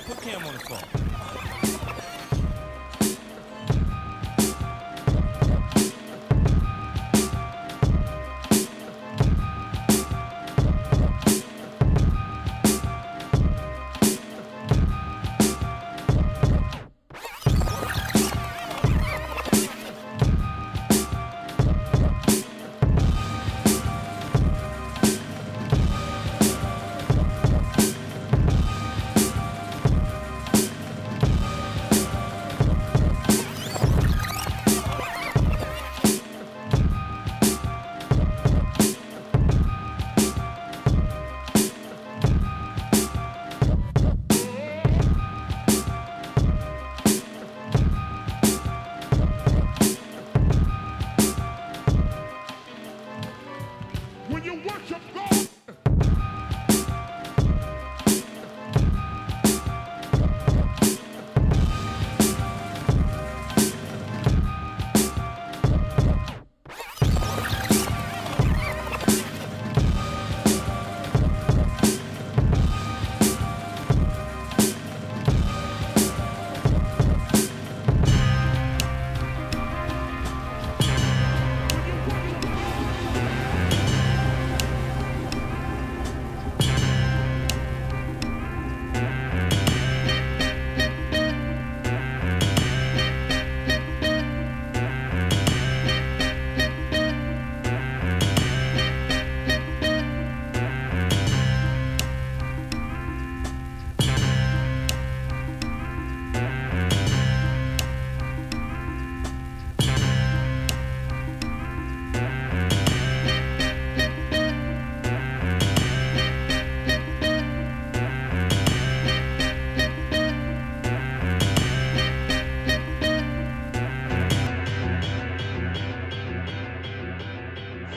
Put Cam on the phone. When you worship God,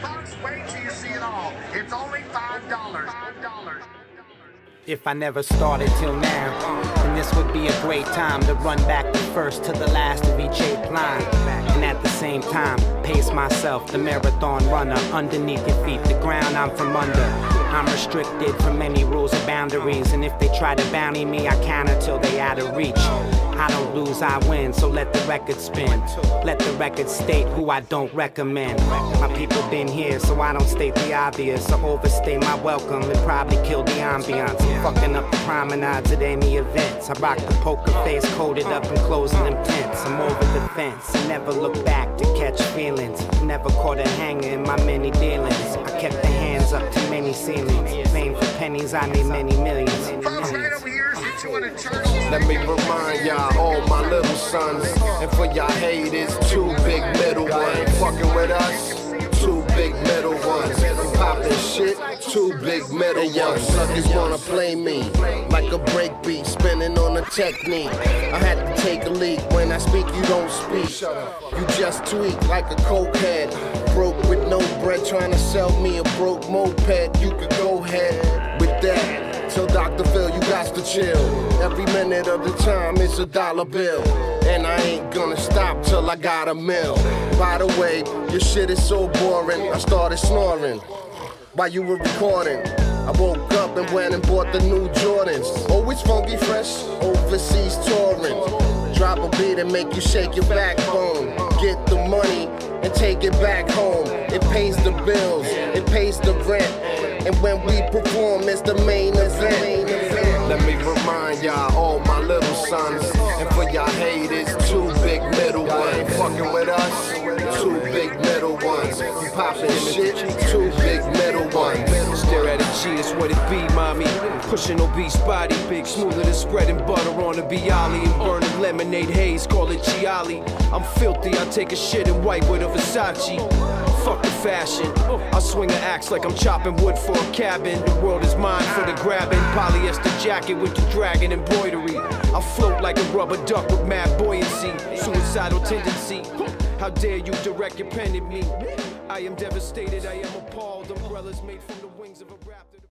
Folks, wait till you see it all. It's only $5. If I never started till now, then this would be a great time to run back the first to the last of each 8th line. And at the same time, pace myself, the marathon runner, underneath your feet, the ground I'm from under. I'm restricted from any rules or boundaries, and if they try to bounty me, I counter till they out of reach. I don't lose, I win, so let the record spin. Let the record state who I don't recommend. My people been here, so I don't state the obvious or overstay my welcome and probably kill the ambiance. I'm fucking up the promenades at any events. I rock the poker face, coated up and closing them tents. I'm over the fence, I never look back to catch feelings. Never caught a hanger in my many dealings. I kept the hands up to many ceilings. Fame for pennies, I made many millions. Folks, right over here is the 200 turtles. Let me remind y'all, all my little sons, and for y'all haters, 2 big middle ones. Fucking with us, 2 big middle ones. Poppin' shit, 2 big middle ones. Young suckers wanna play me like a breakbeat, spinning on a technique. I had to take a leak. When I speak, you don't speak. You just tweak like a cokehead. Broke with no bread, trying to sell me a broke moped. You could go ahead with that. So Dr. Phil, you got to chill. Every minute of the time is a dollar bill. And I ain't gonna stop till I got a mill. By the way, your shit is so boring, I started snoring while you were recording. I woke up and went and bought the new Jordans. Always funky fresh, overseas touring. Drop a beat and make you shake your backbone. Get the money and take it back home. It pays the bills, it pays the rent. And when we perform, it's the main event. Let me remind y'all, all my little sons, and for y'all haters, 2 big middle ones. Fucking with us, 2 big middle ones. You poppin' shit, 2 big middle ones. Stare at a G, it's what it be, mommy. Pushing obese body, big smoother than spreading butter on a Bialy and burning lemonade haze, call it Gialli. I'm filthy, I take a shit and wipe with a Versace. Fuck the fashion, I swing an axe like I'm chopping wood for a cabin. The world is mine for the grabbing. Polyester jacket with the dragon embroidery. I float like a rubber duck with mad buoyancy. Suicidal tendency. How dare you direct your pen at me? I am devastated, I am appalled. Umbrellas made from the wings of a raptor.